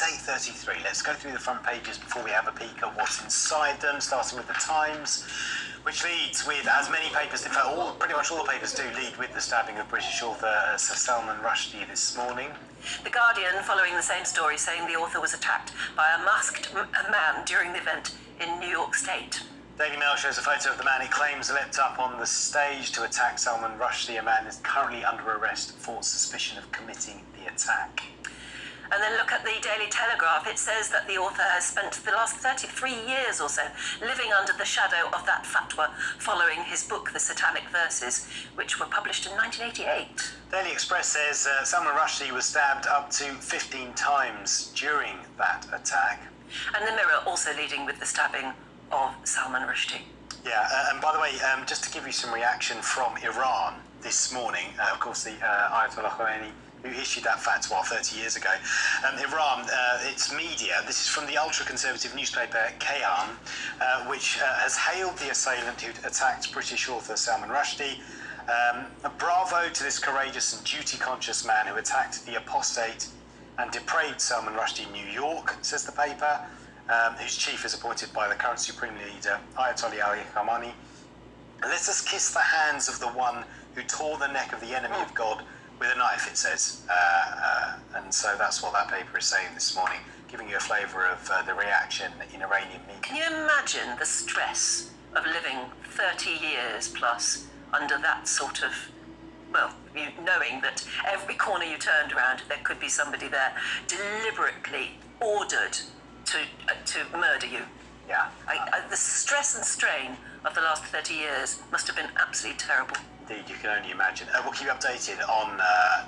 is 8:33. Let's go through the front pages before we have a peek at what's inside them, starting with the Times, which leads with, as many papers, in fact, pretty much all the papers do lead with the stabbing of British author Sir Salman Rushdie this morning. The Guardian, following the same story, saying the author was attacked by a masked man during the event in New York State. Daily Mail shows a photo of the man it claims leapt up on the stage to attack Salman Rushdie. A man is currently under arrest for suspicion of committing the attack. And then look at the Daily Telegraph. It says that the author has spent the last 33 years or so living under the shadow of that fatwa following his book, The Satanic Verses, which were published in 1988. Daily Express says Salman Rushdie was stabbed up to 15 times during that attack. And the Mirror also leading with the stabbing of Salman Rushdie. Yeah, and by the way, just to give you some reaction from Iran this morning, of course, the Ayatollah Khomeini, who issued that fatwa 30 years ago. Iran, its media, this is from the ultra-conservative newspaper Kayhan, which has hailed the assailant who attacked British author Salman Rushdie. Bravo to this courageous and duty-conscious man who attacked the apostate and depraved Salman Rushdie in New York, says the paper, whose chief is appointed by the current supreme leader, Ayatollah Ali Khamenei. Let us kiss the hands of the one who tore the neck of the enemy of God with a knife, it says. And so that's what that paper is saying this morning, giving you a flavour of the reaction in Iranian media. Can you imagine the stress of living 30 years plus under that sort of, well, knowing that every corner you turned around, there could be somebody there deliberately ordered to murder you? Yeah. The stress and strain of the last 30 years must have been absolutely terrible. Indeed, you can only imagine. We'll keep you updated on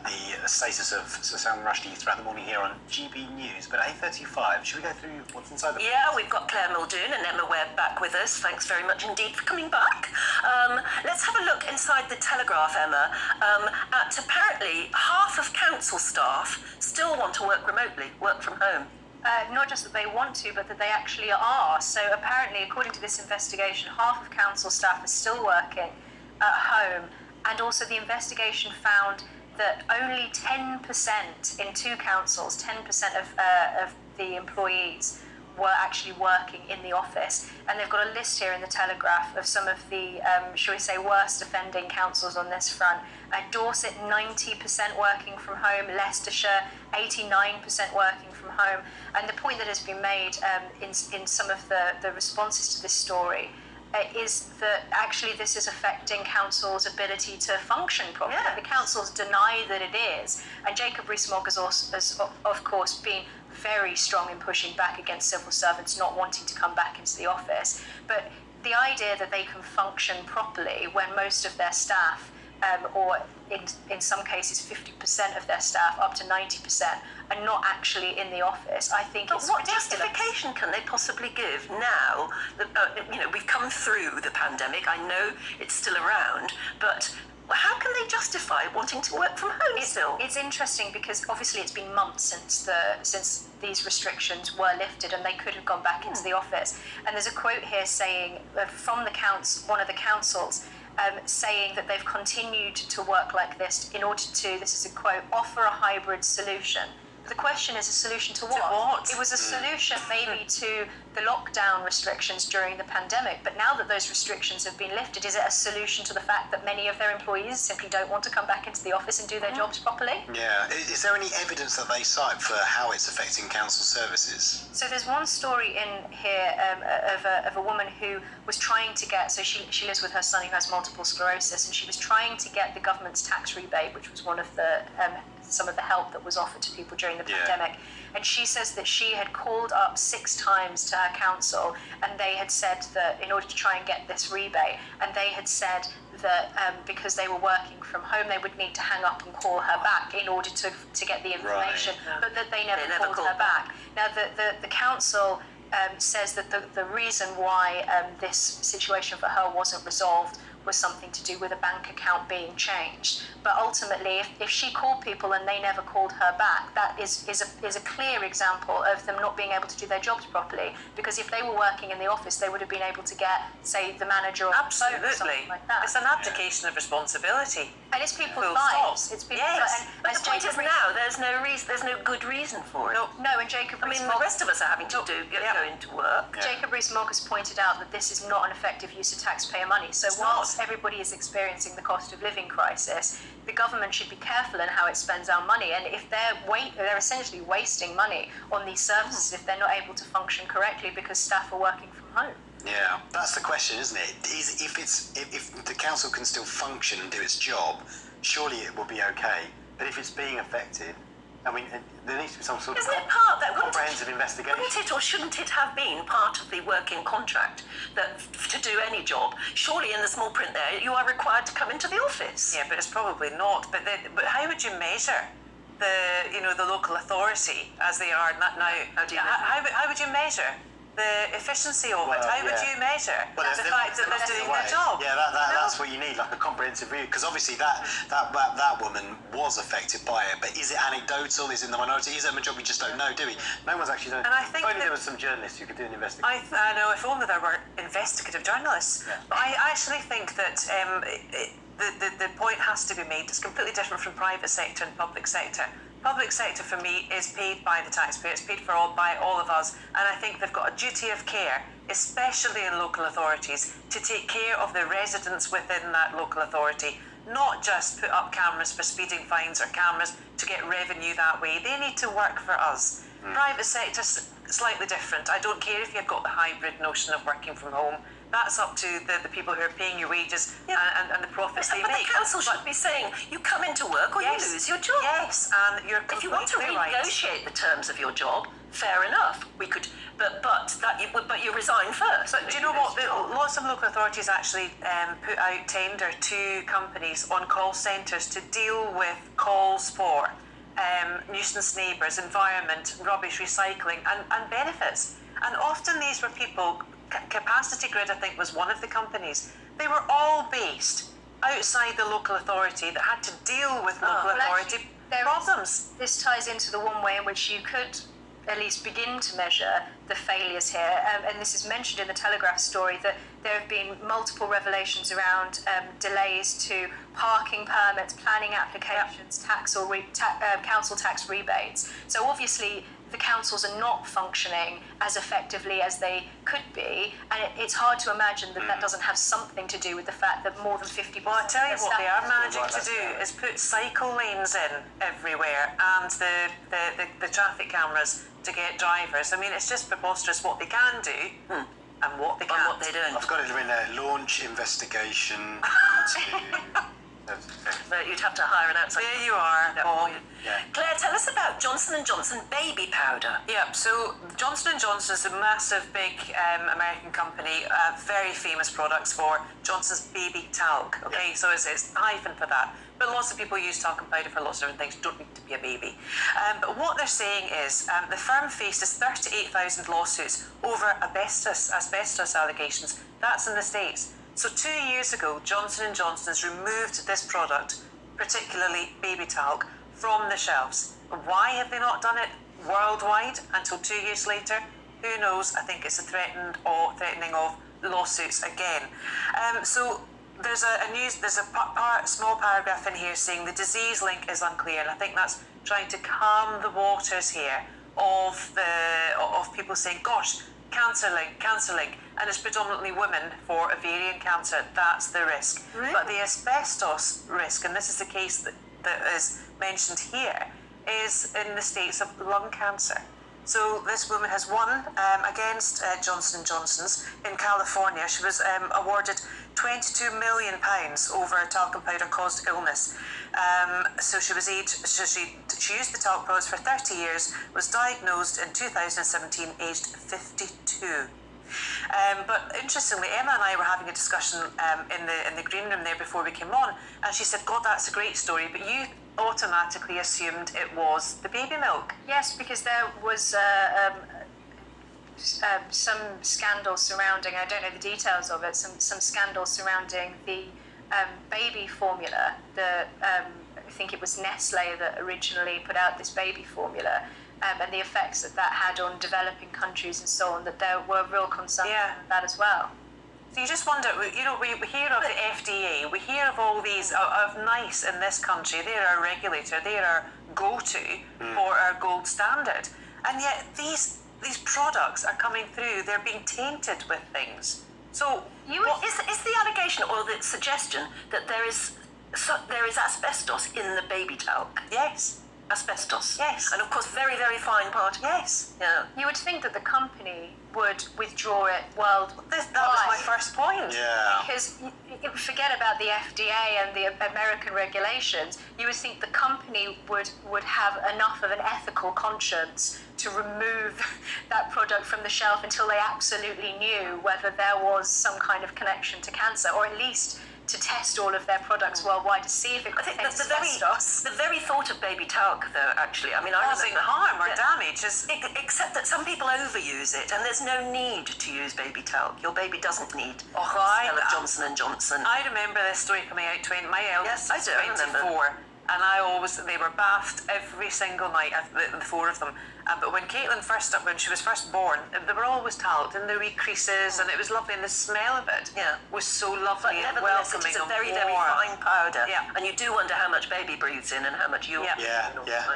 the status of Sir Salman Rushdie throughout the morning here on GBNEWS. But 8:35, should we go through what's inside the... Yeah, we've got Claire Muldoon and Emma Webb back with us. Thanks very much indeed for coming back. Let's have a look inside the Telegraph, Emma, at apparently half of council staff still want to work remotely, work from home. Not just that they want to, but that they actually are. So apparently, according to this investigation, half of council staff are still working at home. And also the investigation found that only 10% in two councils, 10% of the employees were actually working in the office. And they've got a list here in the Telegraph of some of the, shall we say, worst offending councils on this front. Dorset, 90% working from home. Leicestershire, 89% working from home. And the point that has been made in some of the responses to this story is that actually this is affecting councils' ability to function properly. Yeah. The councils deny that it is. And Jacob Rees-Mogg has of course been very strong in pushing back against civil servants not wanting to come back into the office. But the idea that they can function properly when most of their staff, or in some cases 50% of their staff, up to 90%, are not actually in the office, I think it's ridiculous. What justification can they possibly give now that, we've come through the pandemic? I know it's still around, but how can they justify wanting to work from home still? It's interesting because obviously it's been months since these restrictions were lifted and they could have gone back into the office. And there's a quote here saying from one of the councils, saying that they've continued to work like this in order to, this is a quote, offer a hybrid solution. The question is, a solution to what? To what? It was a solution maybe to the lockdown restrictions during the pandemic, but now that those restrictions have been lifted, is it a solution to the fact that many of their employees simply don't want to come back into the office and do their jobs properly? Yeah. Is there any evidence that they cite for how it's affecting council services? So there's one story in here of a woman who was trying to get, so she lives with her son who has multiple sclerosis, and she was trying to get the government's tax rebate, which was one of the some of the help that was offered to people during the pandemic. And she says that she had called up 6 times to her council, and they had said that in order to try and get this rebate, and they had said that because they were working from home, they would need to hang up and call her back in order to get the information, but that they never called her back. Now, the council says that the reason why this situation for her wasn't resolved was something to do with a bank account being changed. But ultimately, if she called people and they never called her back, that is a clear example of them not being able to do their jobs properly. Because if they were working in the office, they would have been able to get, say, the manager or absolutely something like that. It's an abdication of responsibility. And it's people's Full lives. stop. It's people's Yes, lives. but the point is now there's no reason, there's no good reason for it. No, and Jacob I mean, the Rees-Mogg rest of us are having to go into work. Jacob Rees-Mogg has pointed out that this is not an effective use of taxpayer money. So whilst everybody is experiencing the cost of living crisis, the government should be careful in how it spends our money. And if they're essentially wasting money on these services if they're not able to function correctly because staff are working from home. Yeah, that's the question, isn't it? If the council can still function and do its job, surely it will be okay. But if it's being affected, I mean, there needs to be some sort of comprehensive investigation. Wouldn't it or shouldn't it have been part of the working contract that to do any job? Surely in the small print there, you are required to come into the office. Yeah, but it's probably not. But how would you measure the local authority as they are now? How would you measure the efficiency of it? How would you measure the fact that they're doing their job? Yeah, that's what you need, like a comprehensive review. Because obviously that woman was affected by it, but is it anecdotal? Is it in the minority? Is it a majority? We just don't know, do we? No one's actually done. And I think if only there was some journalists who could do an investigation. I know, if only there were investigative journalists. Yeah. But I actually think that the point has to be made. It's completely different from private sector and public sector. Public sector for me is paid by the taxpayer, it's paid for by all of us, and I think they've got a duty of care, especially in local authorities, to take care of the residents within that local authority, not just put up cameras for speeding fines or cameras to get revenue that way. They need to work for us. Private sector's slightly different. I don't care if you've got the hybrid notion of working from home. That's up to the people who are paying your wages and the profits they make. But the council should be saying, you come into work or you lose your job. Yes, and you're if you want to completely right. renegotiate the terms of your job, fair enough. We could, but you resign first. But do you know what? Lots of local authorities actually put out tender to companies on call centres to deal with calls for nuisance neighbours, environment, rubbish recycling, and benefits. And often these were people. Capacity Grid, I think, was one of the companies. They were all based outside the local authority that had to deal with local authority problems. This ties into the one way in which you could at least begin to measure the failures here. And this is mentioned in the Telegraph story that there have been multiple revelations around delays to parking permits, planning applications, tax or council tax rebates. So obviously the councils are not functioning as effectively as they could be, and it's hard to imagine that doesn't have something to do with the fact that more than 50%. Well, I tell you what they are managing to do is put cycle lanes in everywhere and the traffic cameras to get drivers. I mean, it's just preposterous what they can do and what they can't. And what they're doing. I've got it in there. Launch investigation into. But you'd have to hire an outside. There you are, Paul. Yeah. Claire, tell us about Johnson & Johnson baby powder. Yeah, so Johnson & Johnson is a massive, big American company, very famous products for Johnson's baby talc, okay? So it's hyphen for that. But lots of people use talcum powder for lots of different things, don't need to be a baby. But what they're saying is the firm faces 38,000 lawsuits over asbestos allegations. That's in the States. So 2 years ago, Johnson & Johnson's removed this product, particularly baby talc, from the shelves. Why have they not done it worldwide until 2 years later? Who knows? I think it's a threatening of lawsuits again. So there's a small paragraph in here saying the disease link is unclear, and I think that's trying to calm the waters here of people saying, gosh, cancer link, and it's predominantly women for ovarian cancer. That's the risk. Really? But the asbestos risk, and this is the case that is mentioned here, is in the States of lung cancer. So this woman has won against Johnson & Johnson's in California. She was awarded £22 million over a talcum powder caused illness. So she used the talc products for 30 years, was diagnosed in 2017, aged 52. But interestingly, Emma and I were having a discussion in the green room there before we came on, and she said, God, that's a great story, but you automatically assumed it was the baby milk. Yes, because there was some scandal surrounding, I don't know the details of it, some scandal surrounding the baby formula. I think it was Nestle that originally put out this baby formula, and the effects that had on developing countries and so on, that there were real concerns about that as well. So you just wonder, you know, we hear of the FDA, we hear of all these, of NICE in this country, they're our regulator, they're our go-to for our gold standard. And yet these products are coming through, they're being tainted with things. So is the allegation or the suggestion that there is asbestos in the baby talc? Yes. Asbestos. Yes. And of course, very, very fine particles. Yes. Yeah. You would think that the company would withdraw it worldwide. That was my first point. Yeah. Because forget about the FDA and the American regulations. You would think the company would have enough of an ethical conscience to remove that product from the shelf until they absolutely knew whether there was some kind of connection to cancer, or at least to test all of their products worldwide to see if it I think contains the very thought of baby talc, though, actually, I mean, I Causing remember harm or damage is... Except that some people overuse it, and there's no need to use baby talc. Your baby doesn't need Johnson and Johnson. I remember this story coming out. My eldest Yes, I do, is I remember. 24, and they were bathed every single night, the four of them. But when when she was first born, they were always talked in the wee creases, and it was lovely, and the smell of it was so lovely But and nevertheless, welcoming. it is a very, and very warm. fine powder. Yeah. And you do wonder how much baby breathes in and how much you Yeah,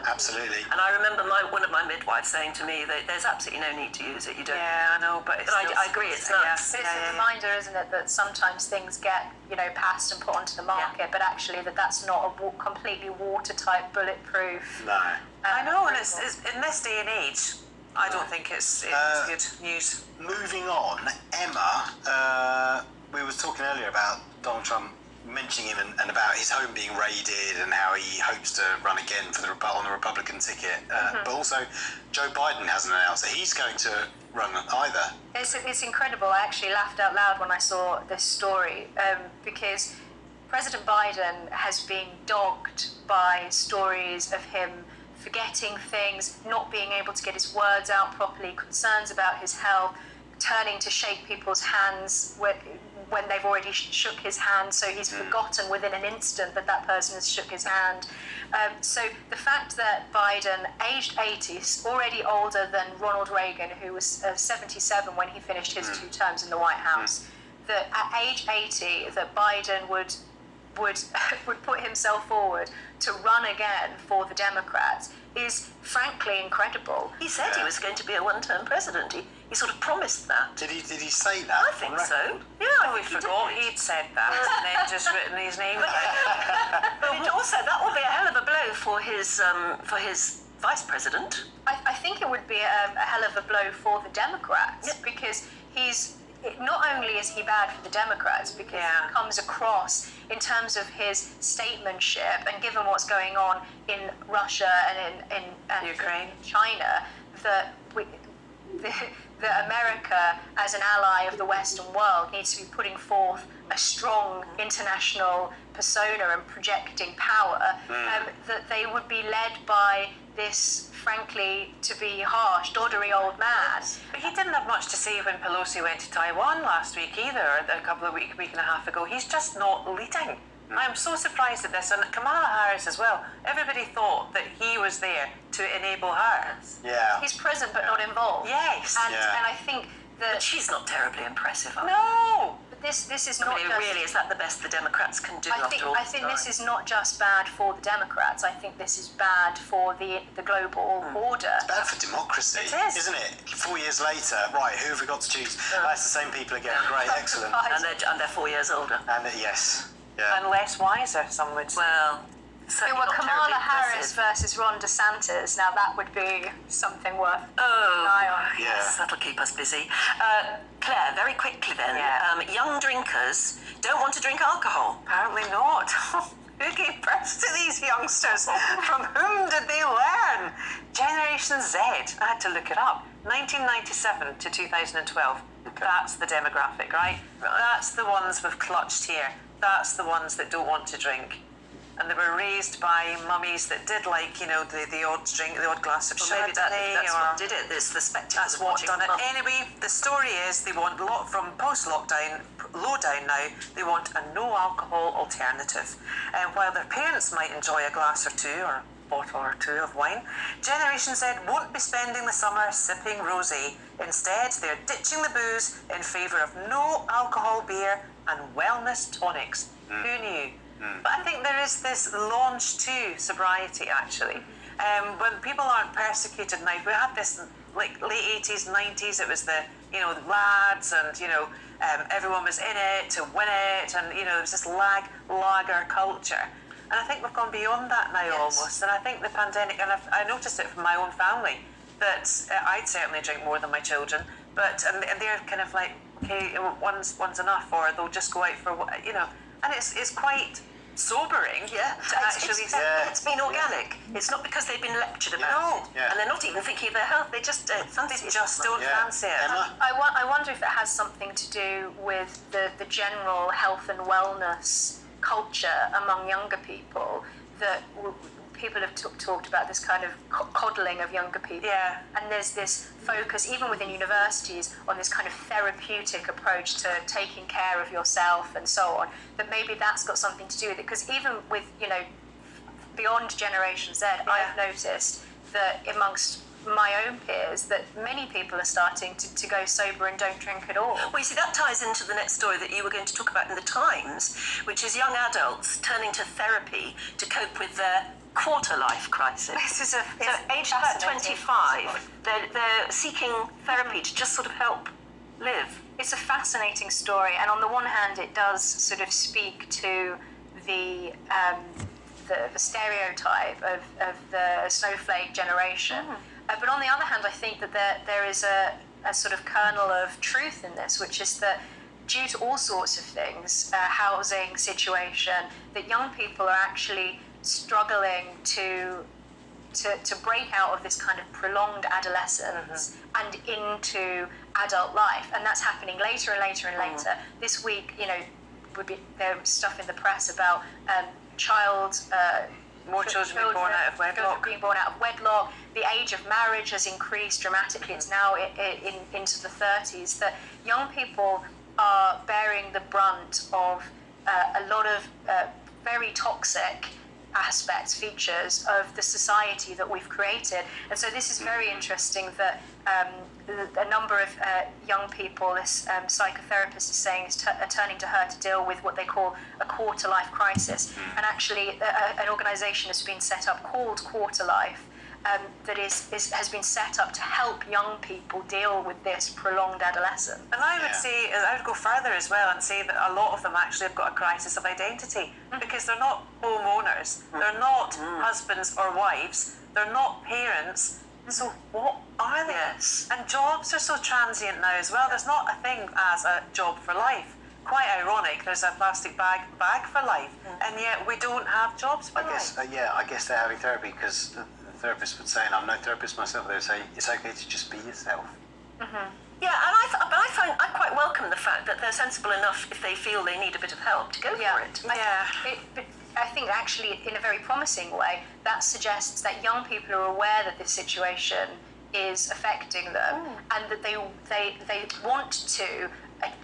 absolutely. And I remember one of my midwives saying to me that there's absolutely no need to use it. You don't. Yeah, I know, but it's But still, I agree, it's nuts. But it's a reminder, isn't it, that sometimes things get, passed and put onto the market, but actually that's not a completely watertight, bulletproof. No. I know, and it's in this day and age, I don't think it's good news. Moving on, Emma, we were talking earlier about Donald Trump mentioning him and about his home being raided and how he hopes to run again on the Republican ticket. But also, Joe Biden hasn't announced that he's going to run either. It's incredible. I actually laughed out loud when I saw this story because President Biden has been dogged by stories of him forgetting things, not being able to get his words out properly, concerns about his health, turning to shake people's hands when they've already shook his hand, so he's forgotten within an instant that person has shook his hand. So the fact that Biden, aged 80, already older than Ronald Reagan, who was 77 when he finished his 2 terms in the White House, that at age 80, that Biden would put himself forward to run again for the Democrats is frankly incredible. He said he was going to be a one-term president. He sort of promised that. Did he say that? I think so. Yeah, I We think forgot he did. he'd said that, and then just written his name down. But also, that will be a hell of a blow for his vice president. I think it would be a hell of a blow for the Democrats because not only is he bad for the Democrats because he comes across in terms of his statesmanship, and given what's going on in Russia and in Ukraine, China, that America as an ally of the Western world needs to be putting forth a strong international persona and projecting power, that they would be led by this, frankly, to be harsh, doddery old man. But he didn't have much to say when Pelosi went to Taiwan last week either, a couple of week and a half ago. He's just not leading. I am so surprised at this, and Kamala Harris as well. Everybody thought that he was there to enable her. Yeah. He's present but not involved. Yes. And I think that... But she's not terribly impressive. No! But this is I not mean, just... really, is that the best the Democrats can do after all I this think time? this is not just bad for the Democrats. I think this is bad for the global order. It's bad for democracy, It is. isn't it? 4 years later, right, who have we got to choose? That's the same people again. Great, excellent. And they're 4 years older. And yes. Yeah. And less wiser, some would say. Well, If certainly it were not Kamala terribly Harris impressive. versus Ron DeSantis, now that would be something worth an Oh, eye on. yes, that'll keep us busy. Claire, very quickly then. Yeah. Young drinkers don't want to drink alcohol. Apparently not. Who gave birth to these youngsters? From whom did they learn? Generation Z. I had to look it up. 1997 to 2012. That's the demographic, right? That's the ones we've clutched here. That's the ones that don't want to drink. And they were raised by mummies that did like, the odd drink, the odd glass of Well, maybe Chardonnay. that's what did it. It's the spectacle. That's what done it. Anyway, the story is they want from post-lockdown, low down now, they want a no-alcohol alternative. And while their parents might enjoy a glass or two, or bottle or two of wine. Generation Z won't be spending the summer sipping rosé. Instead, they're ditching the booze in favour of no alcohol beer and wellness tonics. Who knew? But I think there is this launch to sobriety, actually. When people aren't persecuted now, we had this like late 80s, 90s, it was the, lads and, everyone was in it to win it, and, there was this lager culture. And I think we've gone beyond that now almost. And I think the pandemic, and I noticed it from my own family, that I'd certainly drink more than my children, and they're kind of like, okay, one's enough, or they'll just go out for, and it's quite sobering to actually... It's been organic. It's not because they've been lectured about it. And they're not even thinking of their health. They just don't fancy it. I wonder if it has something to do with the general health and wellness culture among younger people, that people have talked about this kind of coddling of younger people. Yeah. And there's this focus, even within universities, on this kind of therapeutic approach to taking care of yourself and so on, that maybe that's got something to do with it. Because even with, beyond Generation Z, I've noticed that amongst my own peers, that many people are starting to go sober and don't drink at all. Well, you see, that ties into the next story that you were going to talk about in the Times, which is young adults turning to therapy to cope with their quarter-life crisis. This is aged about 25, they're seeking therapy to just sort of help live. It's a fascinating story, and on the one hand, it does sort of speak to the stereotype of the snowflake generation. But on the other hand, I think that there is a sort of kernel of truth in this, which is that due to all sorts of things, housing situation, that young people are actually struggling to break out of this kind of prolonged adolescence and into adult life. And that's happening later and later and later. This week, there was stuff in the press about more children being born out of wedlock. The age of marriage has increased dramatically. It's now into the 30s. That young people are bearing the brunt of a lot of very toxic aspects, features of the society that we've created. And so this is very interesting that a number of young people, this psychotherapist is saying, is turning to her to deal with what they call a quarter-life crisis. And actually an organisation has been set up called Quarter Life, that has been set up to help young people deal with this prolonged adolescence. And I would go further as well and say that a lot of them actually have got a crisis of identity, because they're not homeowners, they're not husbands or wives, they're not parents. So what are they? Yes. And jobs are so transient now as well. There's not a thing as a job for life. Quite ironic, there's a plastic bag for life, and yet we don't have jobs for life. I guess they're having therapy because the therapist would say, and I'm no therapist myself, they would say it's okay to just be yourself. Yeah, and I quite welcome the fact that they're sensible enough, if they feel they need a bit of help, to go for it. But I think actually, in a very promising way, that suggests that young people are aware that this situation is affecting them, and that they want to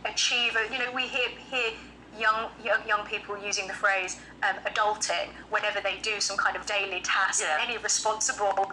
achieve. We hear young people using the phrase adulting whenever they do some kind of daily task. Yeah. Any responsible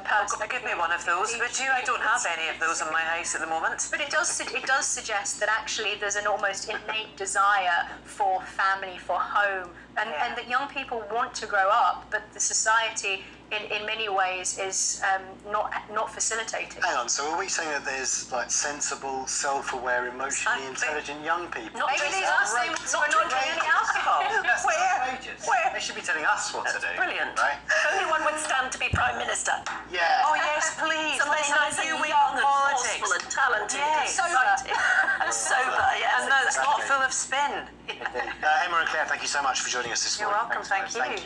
person. Give me one of those, would you? I don't have any of those in my house at the moment. But it does suggest that actually there's an almost innate desire for family, for home, and that young people want to grow up, but the society in many ways is not facilitating. Hang on, so are we saying that there's like sensible, self-aware, emotionally intelligent young people? Not Maybe just these are us, same as we're not drinking any alcohol. Where? They should be telling us what to do. Brilliant. Right? Only one would stand to be Prime Minister. Yeah. Oh yes, please. Somebody Let's nice have and a new young and politics. forceful and talented and Yes. exciting and sober, yes. And that's not full of spin. Emma and Claire, thank you so much for joining us this You're morning. welcome, thank you. Thank you.